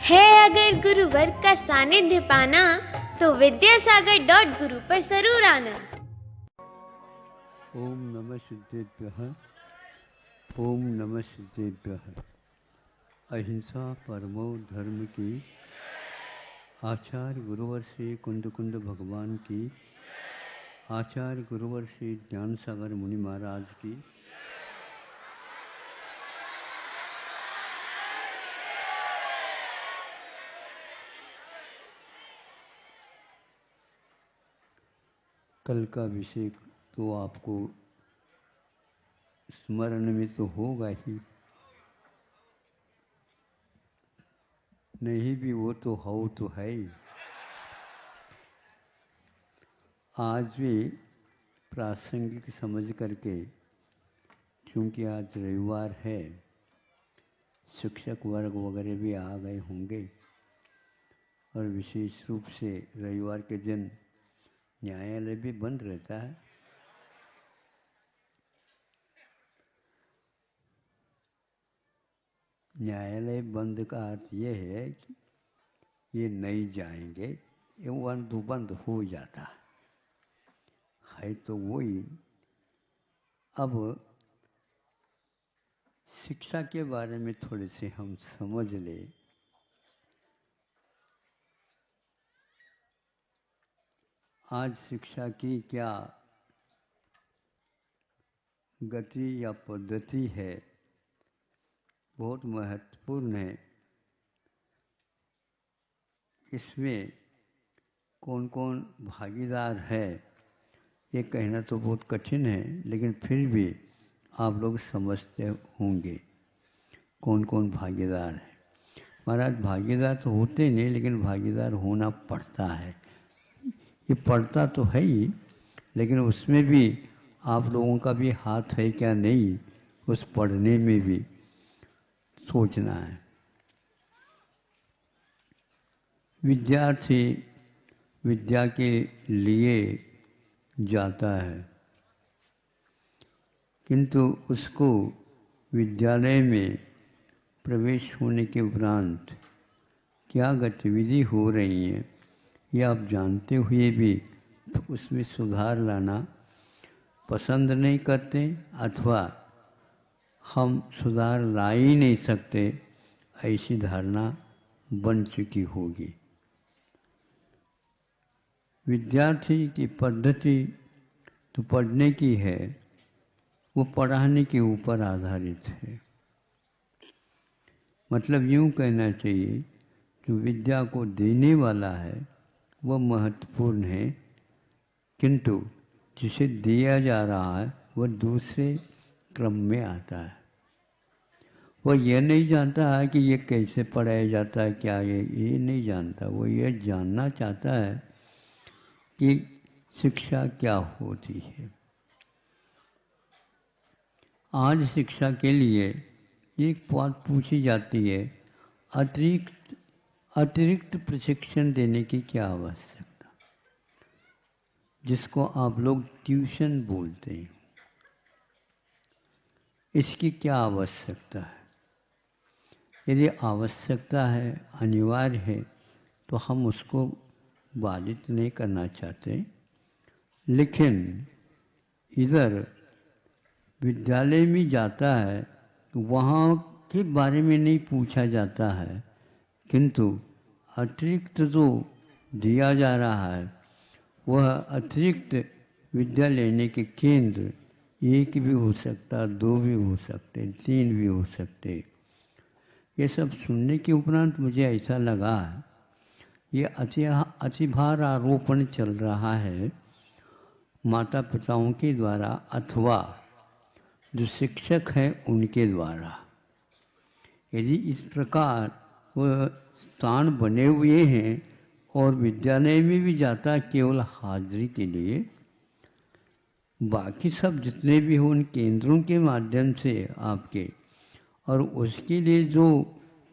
है अगर गुरुवर का सानिध्य पाना तो विद्यासागर.गुरु पर जरूर आना। ओम नमः सिद्धेभ्यः। ओम नमः सिद्धेभ्यः। अहिंसा परमो धर्म की, आचार्य गुरुवर श्री कुंद कुंद भगवान की, आचार्य गुरुवर श्री ज्ञान सागर मुनि महाराज की, कल का विषय तो आपको स्मरण में तो होगा ही, नहीं भी वो तो हो तो है ही। आज भी प्रासंगिक समझ करके, क्योंकि आज रविवार है, शिक्षक वर्ग वगैरह भी आ गए होंगे और विशेष रूप से रविवार के दिन न्यायालय भी बंद रहता है। न्यायालय बंद का अर्थ ये है कि ये नहीं जाएंगे, ये बंद हो जाता है तो वही। अब शिक्षा के बारे में थोड़े से हम समझ ले। आज शिक्षा की क्या गति या पद्धति है, बहुत महत्वपूर्ण है। इसमें कौन कौन भागीदार है ये कहना तो बहुत कठिन है, लेकिन फिर भी आप लोग समझते होंगे कौन कौन भागीदार है। महाराज भागीदार तो होते नहीं, लेकिन भागीदार होना पड़ता है। ये पड़ता तो है ही, लेकिन उसमें भी आप लोगों का भी हाथ है क्या नहीं, उस पढ़ने में भी सोचना है। विद्यार्थी विद्या के लिए जाता है, किंतु उसको विद्यालय में प्रवेश होने के उपरांत क्या गतिविधि हो रही है ये आप जानते हुए भी उसमें सुधार लाना पसंद नहीं करते, अथवा हम सुधार ला ही नहीं सकते, ऐसी धारणा बन चुकी होगी। विद्यार्थी की पद्धति तो पढ़ने की है, वो पढ़ाने के ऊपर आधारित है। मतलब यूँ कहना चाहिए, जो विद्या को देने वाला है वह महत्वपूर्ण है, किंतु जिसे दिया जा रहा है वह दूसरे क्रम में आता है। वह यह नहीं जानता है कि ये कैसे पढ़ाया जाता है, क्या ये नहीं जानता। वो ये जानना चाहता है कि शिक्षा क्या होती है। आज शिक्षा के लिए एक बात पूछी जाती है, अतिरिक्त प्रशिक्षण देने की क्या आवश्यकता, जिसको आप लोग ट्यूशन बोलते हैं। इसकी क्या आवश्यकता है? यदि आवश्यकता है, अनिवार्य है, तो हम उसको बाधित नहीं करना चाहते, लेकिन इधर विद्यालय में जाता है, वहाँ के बारे में नहीं पूछा जाता है, किंतु अतिरिक्त जो दिया जा रहा है वह अतिरिक्त विद्या लेने के केंद्र एक भी हो सकता, दो भी हो सकते, तीन भी हो सकते। ये सब सुनने के उपरांत मुझे ऐसा लगा ये अतिभार आरोपण चल रहा है माता पिताओं के द्वारा अथवा जो शिक्षक हैं उनके द्वारा। यदि इस प्रकार वह स्थान बने हुए हैं और विद्यालय में भी जाता है केवल हाजिरी के लिए, बाकी सब जितने भी हो उन केंद्रों के माध्यम से आपके, और उसके लिए जो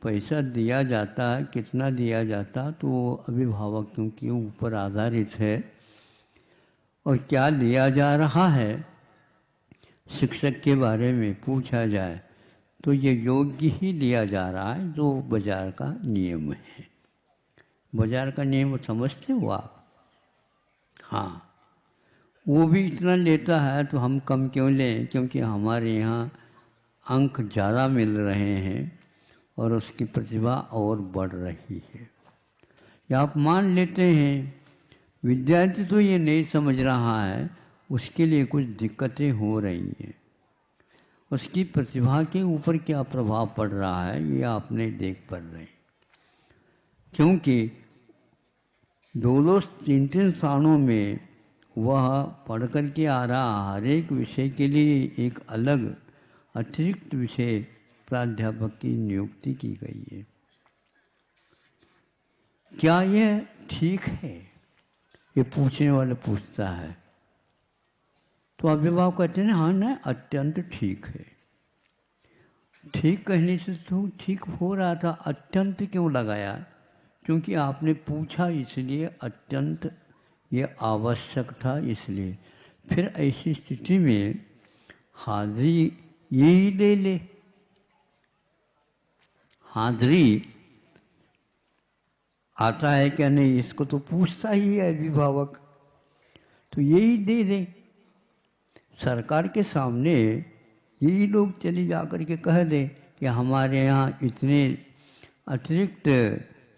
पैसा दिया जाता है, कितना दिया जाता, तो वो अभिभावकों के ऊपर आधारित है। और क्या दिया जा रहा है शिक्षक के बारे में पूछा जाए तो ये योग्य ही लिया जा रहा है जो बाजार का नियम है। बाजार का नियम समझते हो आप? हाँ, वो भी इतना लेता है तो हम कम क्यों लें, क्योंकि हमारे यहाँ अंक ज़्यादा मिल रहे हैं और उसकी प्रतिभा और बढ़ रही है। या आप मान लेते हैं विद्यार्थी तो ये नहीं समझ रहा है, उसके लिए कुछ दिक्कतें हो रही हैं, उसकी प्रतिभा के ऊपर क्या प्रभाव पड़ रहा है ये आपने देख पा रहे हैं। क्योंकि 2-2 3-3 सालों में वह पढ़ कर के आ रहा, हर एक विषय के लिए एक अलग अतिरिक्त विषय प्राध्यापक की नियुक्ति की गई है। क्या यह ठीक है? ये पूछने वाला पूछता है तो अभिभावक कहते हैं हाँ ना, अत्यंत ठीक है। ठीक कहने से तो ठीक हो रहा था, अत्यंत क्यों लगाया? क्योंकि आपने पूछा इसलिए, अत्यंत ये आवश्यक था इसलिए। फिर ऐसी स्थिति में हाजिरी यही ले ले। हाजिरी आता है क्या नहीं इसको तो पूछता ही है अभिभावक, तो यही दे दे। सरकार के सामने यही लोग चले जा कर के कह दें कि हमारे यहाँ इतने अतिरिक्त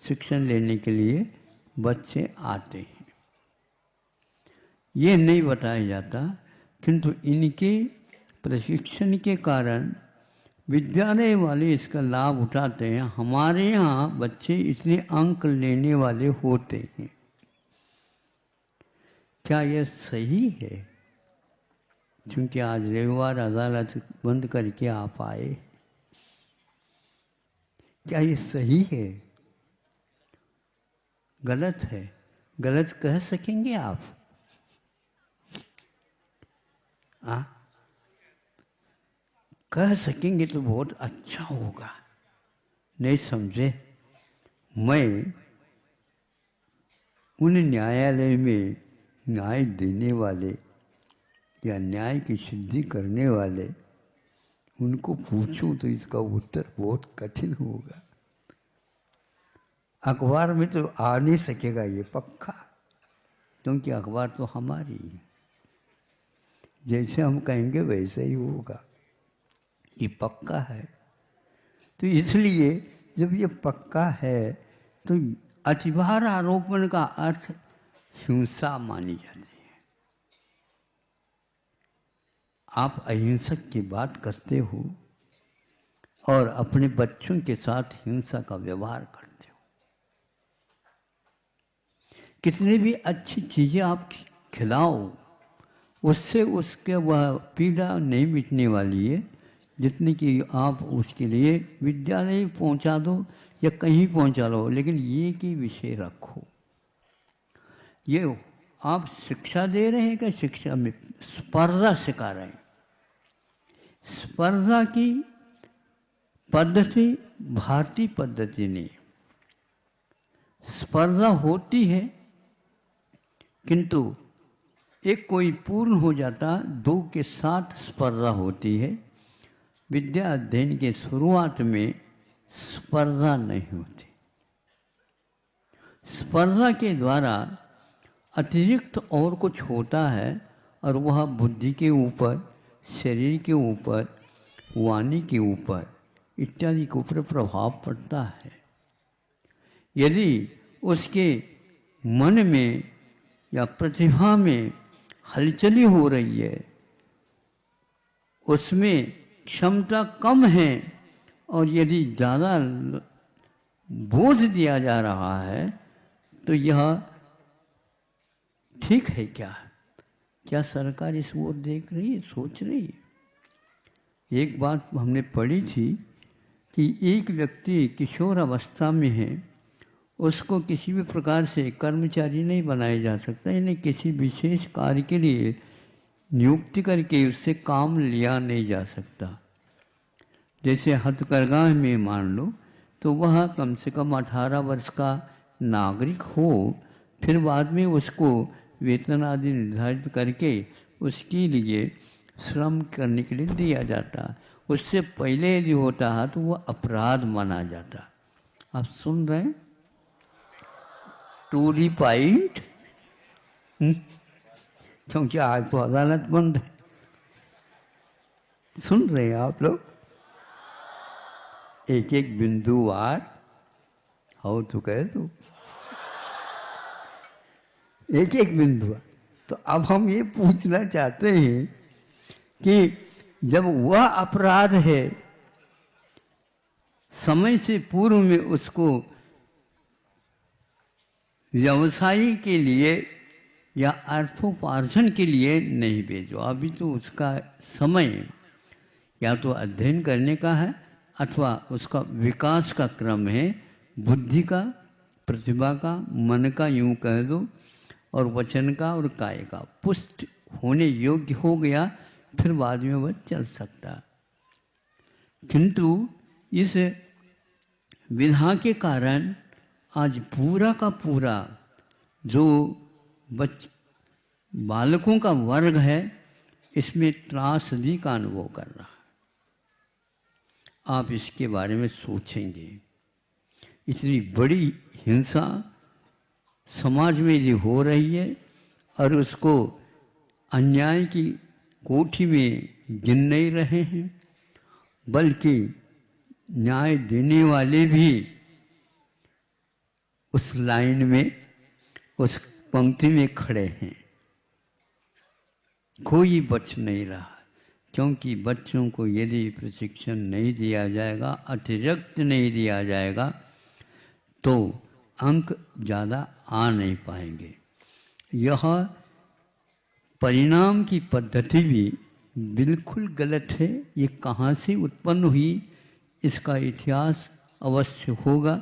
शिक्षण लेने के लिए बच्चे आते हैं। ये नहीं बताया जाता, किंतु इनके प्रशिक्षण के कारण विद्यालय वाले इसका लाभ उठाते हैं। हमारे यहाँ बच्चे इतने अंक लेने वाले होते हैं। क्या यह सही है? क्योंकि आज रविवार अदालत बंद करके आप आए, क्या ये सही है? गलत है? गलत कह सकेंगे आप? कह सकेंगे तो बहुत अच्छा होगा। नहीं समझे? मैं उन न्यायालय में न्याय देने वाले या न्याय की सिद्धि करने वाले उनको पूछूं तो इसका उत्तर बहुत कठिन होगा। अखबार में तो आ नहीं सकेगा ये पक्का, क्योंकि अखबार तो हमारी है। जैसे हम कहेंगे वैसे ही होगा, ये पक्का है। तो इसलिए जब ये पक्का है तो अतिभार आरोपण का अर्थ हिंसा मानी जाती है। आप अहिंसक की बात करते हो और अपने बच्चों के साथ हिंसा का व्यवहार करते हो। कितनी भी अच्छी चीज़ें आप खिलाओ, उससे उसके वह पीड़ा नहीं मिटने वाली है जितनी कि आप उसके लिए विद्यालय पहुंचा दो या कहीं पहुंचा लो, लेकिन ये की विषय रखो। ये आप शिक्षा दे रहे हैं क्या? शिक्षा में स्पर्धा सिखा रहे हैं। स्पर्धा की पद्धति भारतीय पद्धति नहीं। स्पर्धा होती है किंतु एक कोई पूर्ण हो जाता, 2 के साथ स्पर्धा होती है। विद्या अध्ययन के शुरुआत में स्पर्धा नहीं होती। स्पर्धा के द्वारा अतिरिक्त और कुछ होता है और वह बुद्धि के ऊपर, शरीर के ऊपर, वाणी के ऊपर इत्यादि के ऊपर प्रभाव पड़ता है। यदि उसके मन में या प्रतिभा में हलचली हो रही है, उसमें क्षमता कम है और यदि ज़्यादा बोझ दिया जा रहा है तो यह ठीक है क्या? क्या सरकार इस ओर देख रही है, सोच रही है? एक बात हमने पढ़ी थी कि एक व्यक्ति किशोर अवस्था में है, उसको किसी भी प्रकार से कर्मचारी नहीं बनाया जा सकता, यानी किसी विशेष कार्य के लिए नियुक्ति करके उससे काम लिया नहीं जा सकता। जैसे हथकरघा में मान लो तो वह कम से कम 18 वर्ष का नागरिक हो, फिर बाद में उसको वेतन आदि निर्धारित करके उसके लिए श्रम करने के लिए दिया जाता। उससे पहले यदि होता है तो वो अपराध माना जाता। आप सुन रहे हैं? टू दी पॉइंट, क्योंकि आज तो अदालत बंद है। सुन रहे हैं आप लोग? एक एक बिंदुवार हो तो कह दो, एक एक बिंदुवार। तो अब हम ये पूछना चाहते हैं कि जब वह अपराध है, समय से पूर्व में उसको व्यवसाय के लिए या अर्थोपार्जन के लिए नहीं भेजो। अभी तो उसका समय या तो अध्ययन करने का है अथवा उसका विकास का क्रम है, बुद्धि का, प्रतिभा का, मन का, यूं कह दो, और वचन का और काय का पुष्ट होने योग्य हो गया, फिर बाद में वह चल सकता। किंतु इस विधा के कारण आज पूरा का पूरा जो बालकों का वर्ग है, इसमें त्रासदी का अनुभव कर रहा है। आप इसके बारे में सोचेंगे, इतनी बड़ी हिंसा समाज में यदि हो रही है और उसको अन्याय की कोठी में गिन नहीं रहे हैं, बल्कि न्याय देने वाले भी उस लाइन में, उस पंक्ति में खड़े हैं। कोई बच नहीं रहा, क्योंकि बच्चों को यदि प्रशिक्षण नहीं दिया जाएगा, अतिरिक्त नहीं दिया जाएगा, तो अंक ज़्यादा आ नहीं पाएंगे। यह परिणाम की पद्धति भी बिल्कुल गलत है। ये कहाँ से उत्पन्न हुई, इसका इतिहास अवश्य होगा,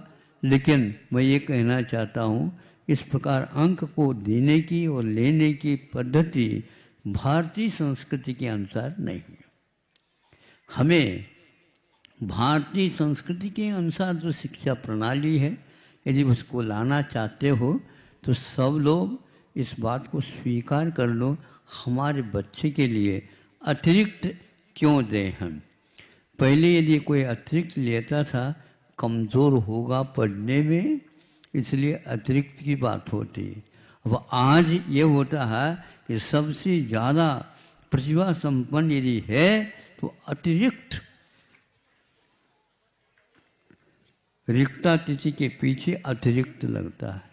लेकिन मैं ये कहना चाहता हूँ, इस प्रकार अंक को देने की और लेने की पद्धति भारतीय संस्कृति के अनुसार नहीं है। हमें भारतीय संस्कृति के अनुसार जो शिक्षा प्रणाली है, यदि उसको लाना चाहते हो तो सब लोग इस बात को स्वीकार कर लो, हमारे बच्चे के लिए अतिरिक्त क्यों दें हम। पहले यदि कोई अतिरिक्त लेता था, कमज़ोर होगा पढ़ने में, इसलिए अतिरिक्त की बात होती है। अब आज ये होता है कि सबसे ज़्यादा प्रतिभा संपन्न यदि है तो अतिरिक्त रिक्ता तिथि के पीछे अतिरिक्त लगता है।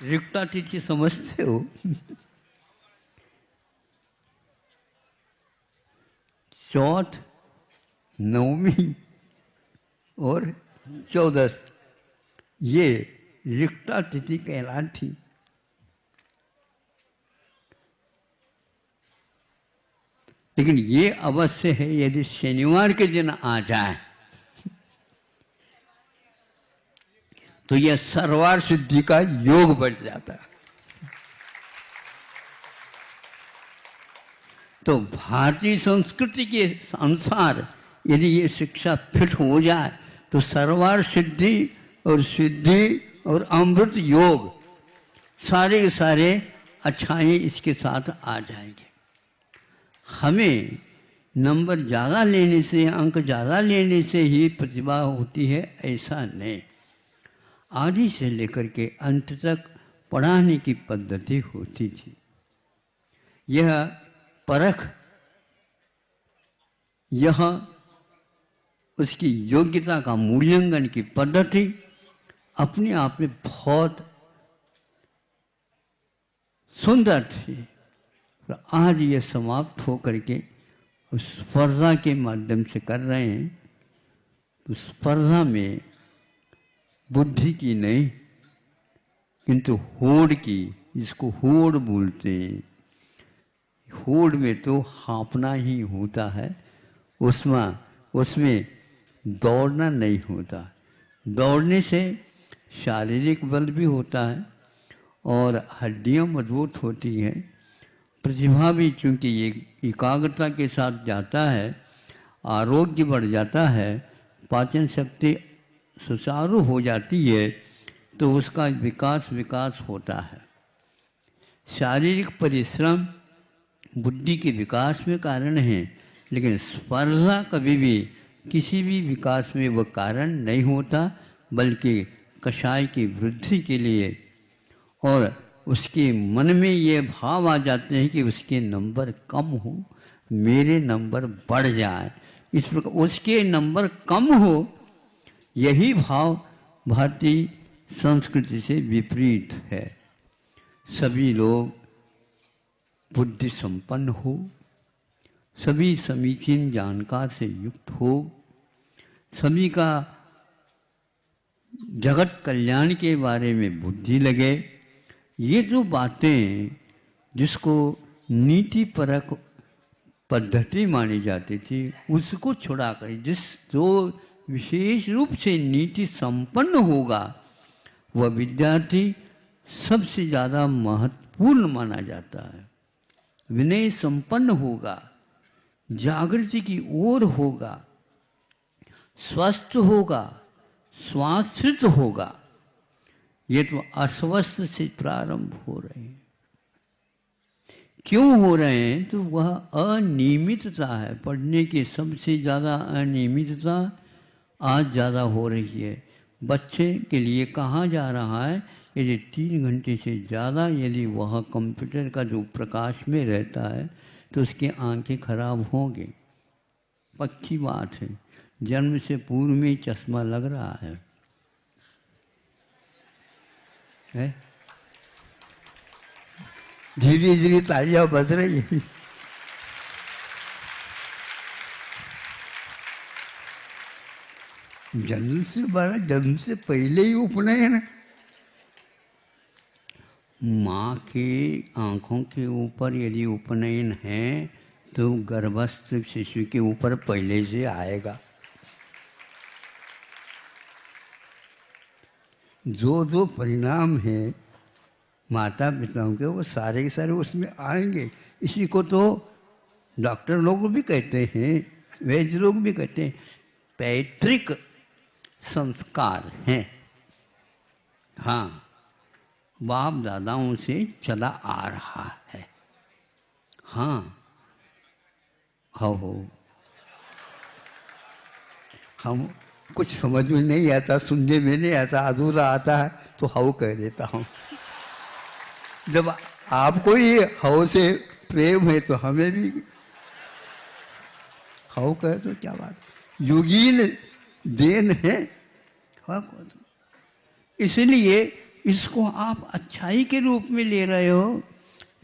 रिक्ता तिथि समझते हो? चौथ, नवमी और चौदस, ये रिक्ता तिथि कहलाती। लेकिन ये अवश्य है, यदि शनिवार के दिन आ जाए तो यह सर्वार्थ सिद्धि का योग बढ़ जाता है। तो भारतीय संस्कृति के अनुसार यदि ये शिक्षा फिट हो जाए तो सर्वार्थ सिद्धि और सिद्धि और अमृत योग सारे के सारे अच्छाई इसके साथ आ जाएंगे। हमें नंबर ज़्यादा लेने से, अंक ज़्यादा लेने से ही प्रतिभा होती है, ऐसा नहीं। आदि से लेकर के अंत तक पढ़ाने की पद्धति होती थी। यह परख, यह उसकी योग्यता का मूल्यांकन की पद्धति अपने आप में बहुत सुंदर थी। तो आज ये समाप्त हो करके उस स्पर्धा के माध्यम से कर रहे हैं। तो स्पर्धा में बुद्धि की नहीं, किंतु होड़ की, जिसको होड़ बोलते हैं, होड़ में तो हाँफना ही होता है, उसमें दौड़ना नहीं होता। दौड़ने से शारीरिक बल भी होता है और हड्डियाँ मजबूत होती हैं। प्रतिभा भी चूँकि ये एकाग्रता के साथ जाता है, आरोग्य बढ़ जाता है, पाचन शक्ति सुचारू हो जाती है, तो उसका विकास होता है। शारीरिक परिश्रम बुद्धि के विकास में कारण है, लेकिन स्पर्धा कभी भी किसी भी विकास में वह कारण नहीं होता, बल्कि कषाय की वृद्धि के लिए और उसके मन में ये भाव आ जाते हैं कि उसके नंबर कम हो, मेरे नंबर बढ़ जाए, इस प्रकार उसके नंबर कम हो। यही भाव भारतीय संस्कृति से विपरीत है। सभी लोग बुद्धि संपन्न हो, सभी समीचीन जानकार से युक्त हो, सभी का जगत कल्याण के बारे में बुद्धि लगे। ये जो बातें जिसको नीति परक पद्धति मानी जाती थी, उसको छुड़ाकर जो विशेष रूप से नीति संपन्न होगा, वह विद्यार्थी सबसे ज़्यादा महत्वपूर्ण माना जाता है। विनय संपन्न होगा, जागृति की ओर होगा, स्वस्थ होगा, स्वाश्रित होगा। ये तो अस्वस्थ से प्रारंभ हो रहे हैं। क्यों हो रहे हैं? तो वह अनियमितता है। पढ़ने की सबसे ज़्यादा अनियमितता आज ज़्यादा हो रही है। बच्चे के लिए कहा जा रहा है यदि 3 घंटे से ज़्यादा यदि वह कंप्यूटर का जो प्रकाश में रहता है तो उसकी आंखें खराब होंगी। पक्की बात है, जन्म से पूर्व में चश्मा लग रहा है? धीरे धीरे तालियां बज रही है। जन्म से पहले ही उपनयन। माँ की आँखों के ऊपर यदि उपनयन है तो गर्भस्थ शिशु के ऊपर पहले से आएगा। जो परिणाम है माता पिताओं के, वो सारे के सारे उसमें आएंगे। इसी को तो डॉक्टर लोग भी कहते हैं, वैद्य लोग भी कहते हैं, पैतृक संस्कार हैं। हाँ, बाप दादाओं से चला आ रहा है। हाँ, हो हम कुछ समझ में नहीं आता, सुनने में नहीं आता, अधूरा आता है तो हाउ कह देता हूँ। जब आपको ये हाउ से प्रेम है तो हमें भी हाउ कहे तो क्या बात, योगीन देन है। इसलिए इसको आप अच्छाई के रूप में ले रहे हो,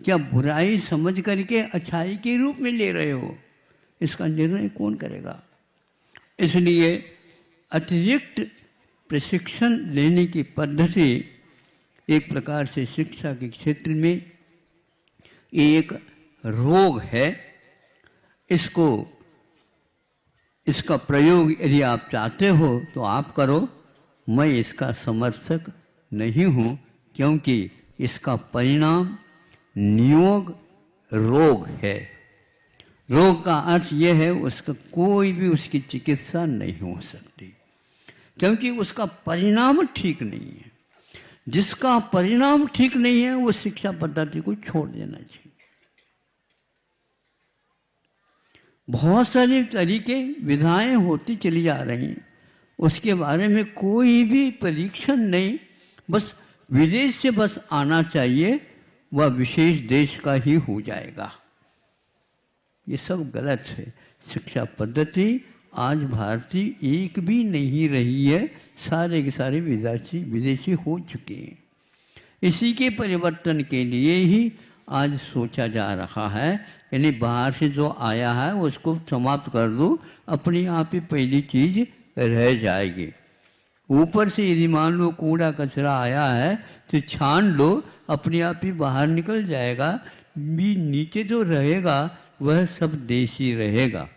क्या बुराई समझ करके अच्छाई के रूप में ले रहे हो, इसका निर्णय कौन करेगा? इसलिए अतिरिक्त प्रशिक्षण लेने की पद्धति एक प्रकार से शिक्षा के क्षेत्र में एक रोग है। इसका प्रयोग यदि आप चाहते हो तो आप करो, मैं इसका समर्थक नहीं हूँ, क्योंकि इसका परिणाम नियोग रोग है। रोग का अर्थ यह है उसका कोई भी उसकी चिकित्सा नहीं हो सकती, क्योंकि उसका परिणाम ठीक नहीं है। जिसका परिणाम ठीक नहीं है वो शिक्षा पद्धति को छोड़ देना चाहिए। बहुत सारे तरीके विधाएं होती चली जा रही हैं, उसके बारे में कोई भी परीक्षण नहीं, बस विदेश से बस आना चाहिए, वह विशेष देश का ही हो जाएगा। ये सब गलत है। शिक्षा पद्धति आज भारतीय एक भी नहीं रही है, सारे के सारे विदेशी हो चुके हैं। इसी के परिवर्तन के लिए ही आज सोचा जा रहा है, यानी बाहर से जो आया है उसको समाप्त कर दो, अपने आप ही पहली चीज रह जाएगी। ऊपर से यदि मान लो कूड़ा कचरा आया है तो छान लो, अपने आप ही बाहर निकल जाएगा। भी नीचे जो रहेगा वह सब देशी रहेगा।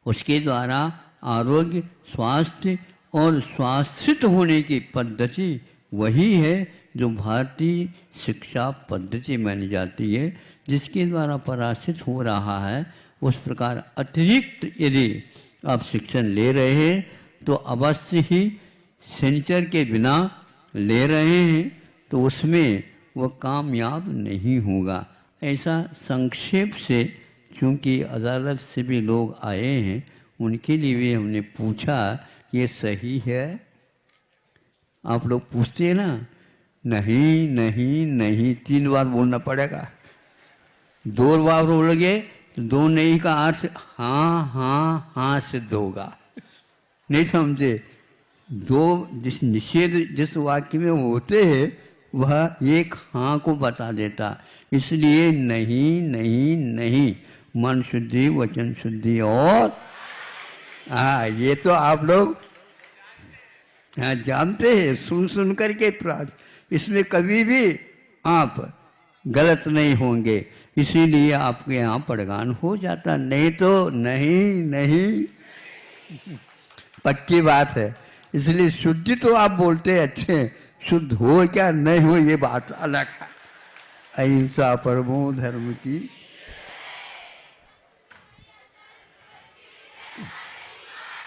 उसके द्वारा आरोग्य, स्वास्थ्य और स्वाश्रित होने की पद्धति वही है जो भारतीय शिक्षा पद्धति मानी जाती है, जिसके द्वारा पराश्रित हो रहा है। उस प्रकार अतिरिक्त यदि आप शिक्षण ले रहे हैं तो अवश्य ही सेंचर के बिना ले रहे हैं, तो उसमें वह कामयाब नहीं होगा। ऐसा संक्षेप से, चूँकि अदालत से भी लोग आए हैं, उनके लिए भी हमने पूछा ये सही है। आप लोग पूछते हैं ना, नहीं नहीं नहीं 3 बार बोलना पड़ेगा। 2 बार बोलोगे तो 2 नहीं का अर्थ हाँ हाँ हाँ सिद्ध होगा। नहीं समझे? 2 जिस निषेध जिस वाक्य में होते हैं वह एक हाँ को बता देता। इसलिए नहीं नहीं नहीं, मन शुद्धि, वचन शुद्धि और हाँ, ये तो आप लोग हाँ जानते हैं, सुन सुन करके प्रार्थ, इसमें कभी भी आप गलत नहीं होंगे। इसीलिए आपके यहाँ प्रगान हो जाता, नहीं तो नहीं नहीं पक्की बात है। इसलिए शुद्धि तो आप बोलते अच्छे, शुद्ध हो क्या नहीं हो ये बात अलग है। अहिंसा परमो धर्म की